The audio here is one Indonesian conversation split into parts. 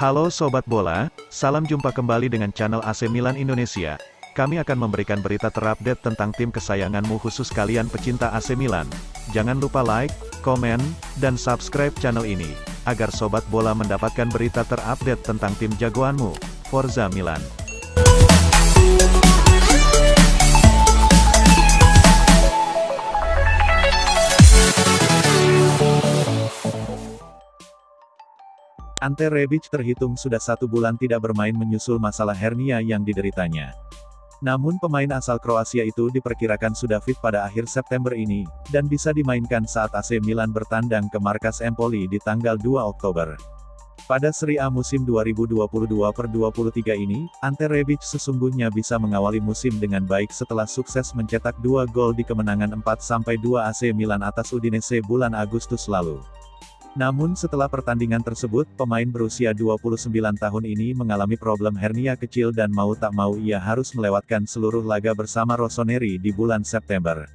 Halo Sobat Bola, salam jumpa kembali dengan channel AC Milan Indonesia. Kami akan memberikan berita terupdate tentang tim kesayanganmu khusus kalian pecinta AC Milan. Jangan lupa like, komen, dan subscribe channel ini, agar Sobat Bola mendapatkan berita terupdate tentang tim jagoanmu, Forza Milan. Ante Rebic terhitung sudah 1 bulan tidak bermain menyusul masalah hernia yang dideritanya. Namun pemain asal Kroasia itu diperkirakan sudah fit pada akhir September ini, dan bisa dimainkan saat AC Milan bertandang ke markas Empoli di tanggal 2 Oktober. Pada Serie A musim 2022/23 ini, Ante Rebic sesungguhnya bisa mengawali musim dengan baik setelah sukses mencetak 2 gol di kemenangan 4-2 AC Milan atas Udinese bulan Agustus lalu. Namun setelah pertandingan tersebut, pemain berusia 29 tahun ini mengalami problem hernia kecil dan mau tak mau ia harus melewatkan seluruh laga bersama Rossoneri di bulan September.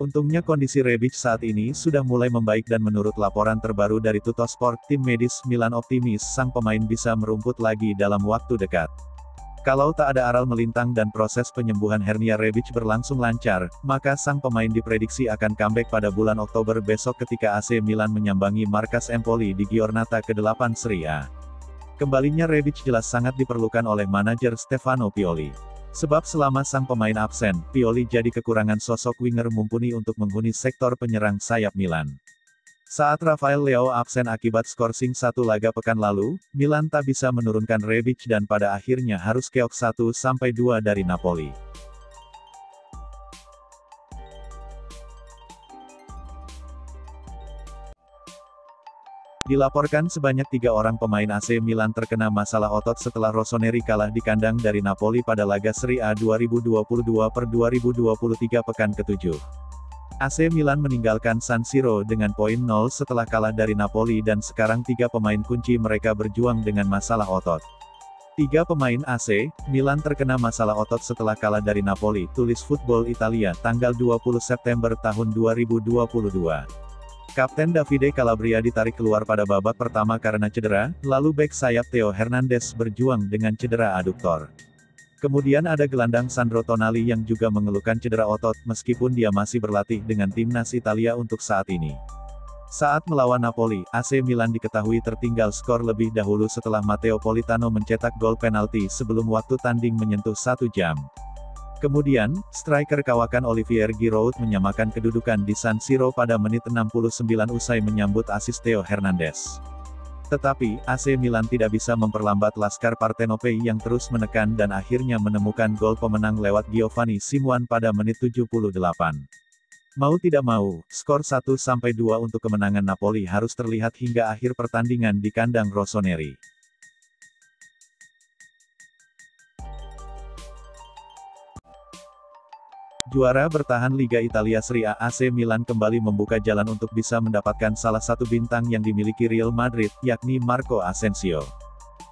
Untungnya kondisi Rebic saat ini sudah mulai membaik dan menurut laporan terbaru dari Tuttosport, tim medis Milan optimis sang pemain bisa merumput lagi dalam waktu dekat. Kalau tak ada aral melintang dan proses penyembuhan hernia Rebic berlangsung lancar, maka sang pemain diprediksi akan comeback pada bulan Oktober besok ketika AC Milan menyambangi markas Empoli di Giornata ke-8 Serie A. Kembalinya Rebic jelas sangat diperlukan oleh manajer Stefano Pioli. Sebab selama sang pemain absen, Pioli jadi kekurangan sosok winger mumpuni untuk menghuni sektor penyerang sayap Milan. Saat Rafael Leao absen akibat skorsing 1 laga pekan lalu, Milan tak bisa menurunkan Rebic dan pada akhirnya harus keok 1-2 dari Napoli. Dilaporkan sebanyak 3 orang pemain AC Milan terkena masalah otot setelah Rossoneri kalah di kandang dari Napoli pada laga Serie A 2022/2023 pekan ke-7. AC Milan meninggalkan San Siro dengan poin 0 setelah kalah dari Napoli dan sekarang 3 pemain kunci mereka berjuang dengan masalah otot. 3 pemain AC Milan terkena masalah otot setelah kalah dari Napoli, tulis Football Italia, tanggal 20 September tahun 2022. Kapten Davide Calabria ditarik keluar pada babak pertama karena cedera, lalu bek sayap Theo Hernandez berjuang dengan cedera aduktor. Kemudian ada gelandang Sandro Tonali yang juga mengeluhkan cedera otot, meskipun dia masih berlatih dengan timnas Italia untuk saat ini. Saat melawan Napoli, AC Milan diketahui tertinggal skor lebih dahulu setelah Matteo Politano mencetak gol penalti sebelum waktu tanding menyentuh 1 jam. Kemudian, striker kawakan Olivier Giroud menyamakan kedudukan di San Siro pada menit 69 usai menyambut asis Theo Hernandez. Tetapi, AC Milan tidak bisa memperlambat Laskar Partenope yang terus menekan dan akhirnya menemukan gol pemenang lewat Giovanni Simuan pada menit 78. Mau tidak mau, skor 1-2 untuk kemenangan Napoli harus terlihat hingga akhir pertandingan di kandang Rossoneri. Juara bertahan Liga Italia Serie A, AC Milan kembali membuka jalan untuk bisa mendapatkan salah satu bintang yang dimiliki Real Madrid, yakni Marco Asensio.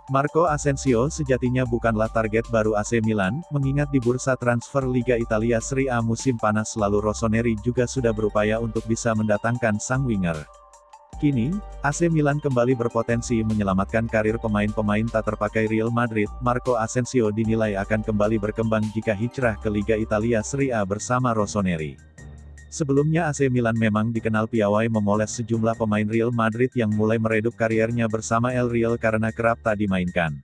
Marco Asensio sejatinya bukanlah target baru AC Milan, mengingat di bursa transfer Liga Italia Serie A musim panas lalu Rossoneri juga sudah berupaya untuk bisa mendatangkan sang winger. Kini, AC Milan kembali berpotensi menyelamatkan karir pemain-pemain tak terpakai Real Madrid. Marco Asensio dinilai akan kembali berkembang jika hijrah ke Liga Italia Serie A bersama Rossoneri. Sebelumnya AC Milan memang dikenal piawai memoles sejumlah pemain Real Madrid yang mulai meredup kariernya bersama El Real karena kerap tak dimainkan.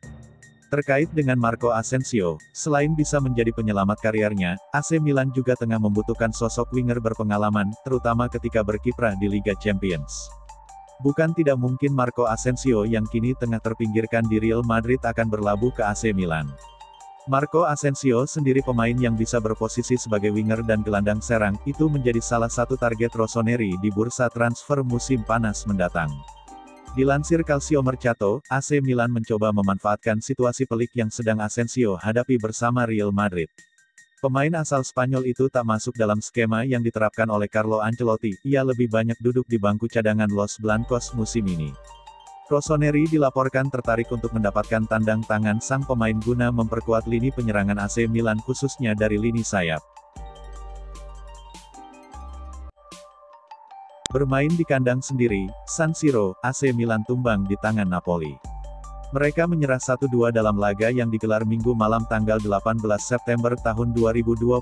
Terkait dengan Marco Asensio, selain bisa menjadi penyelamat kariernya, AC Milan juga tengah membutuhkan sosok winger berpengalaman, terutama ketika berkiprah di Liga Champions. Bukan tidak mungkin Marco Asensio yang kini tengah terpinggirkan di Real Madrid akan berlabuh ke AC Milan. Marco Asensio sendiri pemain yang bisa berposisi sebagai winger dan gelandang serang, itu menjadi salah satu target Rossoneri di bursa transfer musim panas mendatang. Dilansir Calcio Mercato, AC Milan mencoba memanfaatkan situasi pelik yang sedang Asensio hadapi bersama Real Madrid. Pemain asal Spanyol itu tak masuk dalam skema yang diterapkan oleh Carlo Ancelotti, ia lebih banyak duduk di bangku cadangan Los Blancos musim ini. Rossoneri dilaporkan tertarik untuk mendapatkan tandang tangan sang pemain guna memperkuat lini penyerangan AC Milan khususnya dari lini sayap. Bermain di kandang sendiri, San Siro, AC Milan tumbang di tangan Napoli. Mereka menyerah 1-2 dalam laga yang digelar Minggu malam tanggal 18 September tahun 2022.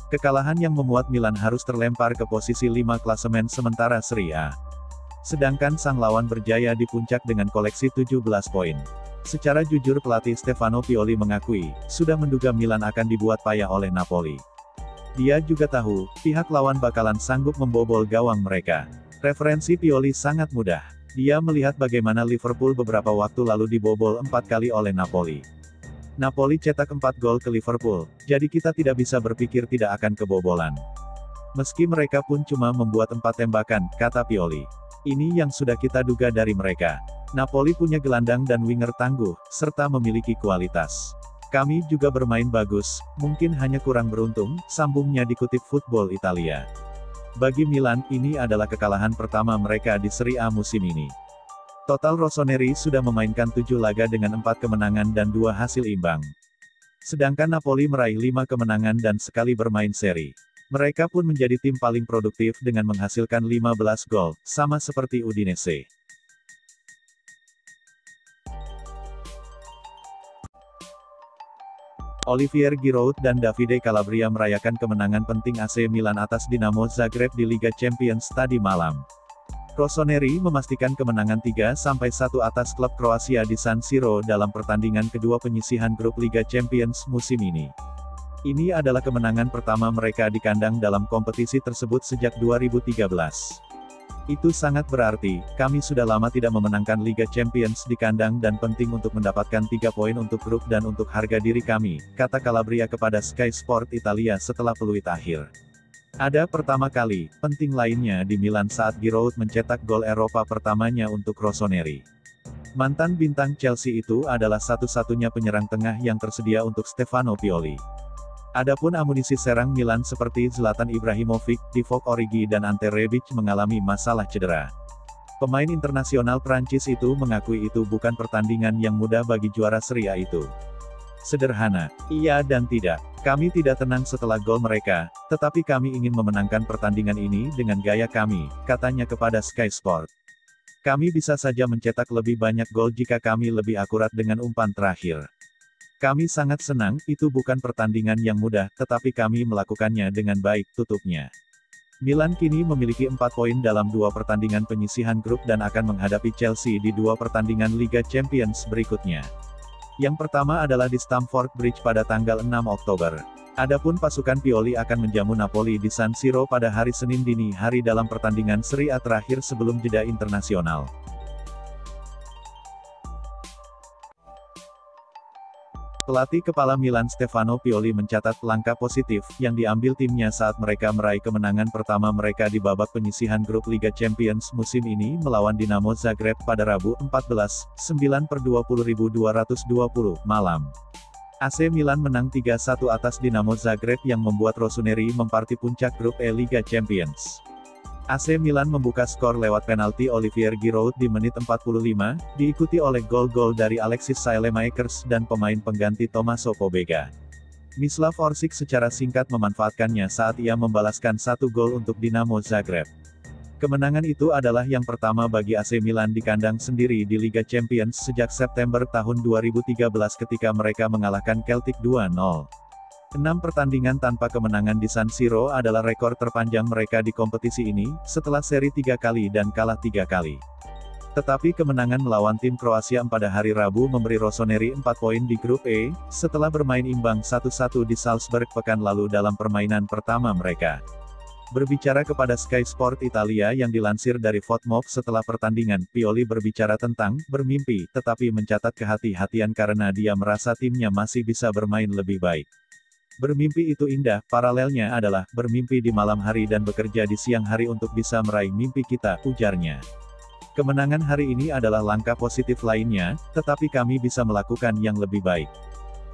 Kekalahan yang memuat Milan harus terlempar ke posisi 5 klasemen sementara Serie A. Sedangkan sang lawan berjaya di puncak dengan koleksi 17 poin. Secara jujur pelatih Stefano Pioli mengakui, sudah menduga Milan akan dibuat payah oleh Napoli. Dia juga tahu, pihak lawan bakalan sanggup membobol gawang mereka. Referensi Pioli sangat mudah. Dia melihat bagaimana Liverpool beberapa waktu lalu dibobol 4 kali oleh Napoli. Napoli cetak 4 gol ke Liverpool, jadi kita tidak bisa berpikir tidak akan kebobolan. Meski mereka pun cuma membuat 4 tembakan, kata Pioli. Ini yang sudah kita duga dari mereka. Napoli punya gelandang dan winger tangguh, serta memiliki kualitas. Kami juga bermain bagus, mungkin hanya kurang beruntung, sambungnya dikutip Football Italia. Bagi Milan, ini adalah kekalahan pertama mereka di Serie A musim ini. Total Rossoneri sudah memainkan 7 laga dengan 4 kemenangan dan 2 hasil imbang. Sedangkan Napoli meraih 5 kemenangan dan sekali bermain seri. Mereka pun menjadi tim paling produktif dengan menghasilkan 15 gol, sama seperti Udinese. Olivier Giroud dan Davide Calabria merayakan kemenangan penting AC Milan atas Dinamo Zagreb di Liga Champions tadi malam. Rossoneri memastikan kemenangan 3-1 atas klub Kroasia di San Siro dalam pertandingan kedua penyisihan grup Liga Champions musim ini. Ini adalah kemenangan pertama mereka di kandang dalam kompetisi tersebut sejak 2013. Itu sangat berarti, kami sudah lama tidak memenangkan Liga Champions di kandang dan penting untuk mendapatkan 3 poin untuk grup dan untuk harga diri kami, kata Calabria kepada Sky Sport Italia setelah peluit akhir. Ada pertama kali, penting lainnya di Milan saat Giroud mencetak gol Eropa pertamanya untuk Rossoneri. Mantan bintang Chelsea itu adalah satu-satunya penyerang tengah yang tersedia untuk Stefano Pioli. Adapun amunisi serang Milan seperti Zlatan Ibrahimovic, Divock Origi dan Ante Rebic mengalami masalah cedera. Pemain internasional Prancis itu mengakui itu bukan pertandingan yang mudah bagi juara Serie A itu. Sederhana, iya dan tidak. Kami tidak tenang setelah gol mereka, tetapi kami ingin memenangkan pertandingan ini dengan gaya kami, katanya kepada Sky Sport. Kami bisa saja mencetak lebih banyak gol jika kami lebih akurat dengan umpan terakhir. Kami sangat senang, itu bukan pertandingan yang mudah, tetapi kami melakukannya dengan baik, tutupnya. Milan kini memiliki 4 poin dalam 2 pertandingan penyisihan grup dan akan menghadapi Chelsea di 2 pertandingan Liga Champions berikutnya. Yang pertama adalah di Stamford Bridge pada tanggal 6 Oktober. Adapun pasukan Pioli akan menjamu Napoli di San Siro pada hari Senin dini hari dalam pertandingan Serie A terakhir sebelum jeda internasional. Pelatih kepala Milan Stefano Pioli mencatat langkah positif yang diambil timnya saat mereka meraih kemenangan pertama mereka di babak penyisihan grup Liga Champions musim ini melawan Dinamo Zagreb pada Rabu 14/9/20.220 malam. AC Milan menang 3-1 atas Dinamo Zagreb yang membuat Rossoneri memparti puncak grup E Liga Champions. AC Milan membuka skor lewat penalti Olivier Giroud di menit 45, diikuti oleh gol-gol dari Alexis Saelemaekers dan pemain pengganti Tommaso Pobega. Mislav Orsic secara singkat memanfaatkannya saat ia membalaskan 1 gol untuk Dinamo Zagreb. Kemenangan itu adalah yang pertama bagi AC Milan di kandang sendiri di Liga Champions sejak September tahun 2013 ketika mereka mengalahkan Celtic 2-0. 6 pertandingan tanpa kemenangan di San Siro adalah rekor terpanjang mereka di kompetisi ini, setelah seri 3 kali dan kalah 3 kali. Tetapi kemenangan melawan tim Kroasia pada hari Rabu memberi Rossoneri 4 poin di grup E, setelah bermain imbang 1-1 di Salzburg pekan lalu dalam permainan pertama mereka. Berbicara kepada Sky Sport Italia yang dilansir dari FotMob setelah pertandingan, Pioli berbicara tentang bermimpi, tetapi mencatat kehati-hatian karena dia merasa timnya masih bisa bermain lebih baik. Bermimpi itu indah, paralelnya adalah, bermimpi di malam hari dan bekerja di siang hari untuk bisa meraih mimpi kita, ujarnya. Kemenangan hari ini adalah langkah positif lainnya, tetapi kami bisa melakukan yang lebih baik.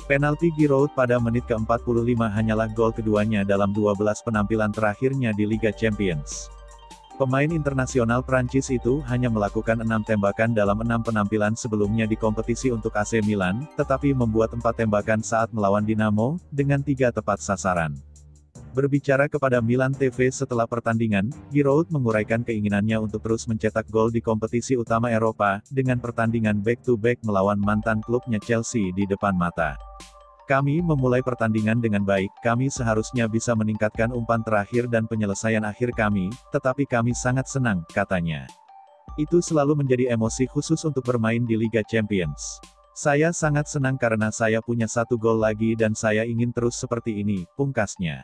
Penalti Giroud pada menit ke-45 hanyalah gol keduanya dalam 12 penampilan terakhirnya di Liga Champions. Pemain internasional Prancis itu hanya melakukan 6 tembakan dalam 6 penampilan sebelumnya di kompetisi untuk AC Milan, tetapi membuat 4 tembakan saat melawan Dinamo, dengan 3 tepat sasaran. Berbicara kepada Milan TV setelah pertandingan, Giroud menguraikan keinginannya untuk terus mencetak gol di kompetisi utama Eropa, dengan pertandingan back-to-back melawan mantan klubnya Chelsea di depan mata. Kami memulai pertandingan dengan baik, kami seharusnya bisa meningkatkan umpan terakhir dan penyelesaian akhir kami, tetapi kami sangat senang, katanya. Itu selalu menjadi emosi khusus untuk bermain di Liga Champions. Saya sangat senang karena saya punya 1 gol lagi dan saya ingin terus seperti ini, pungkasnya.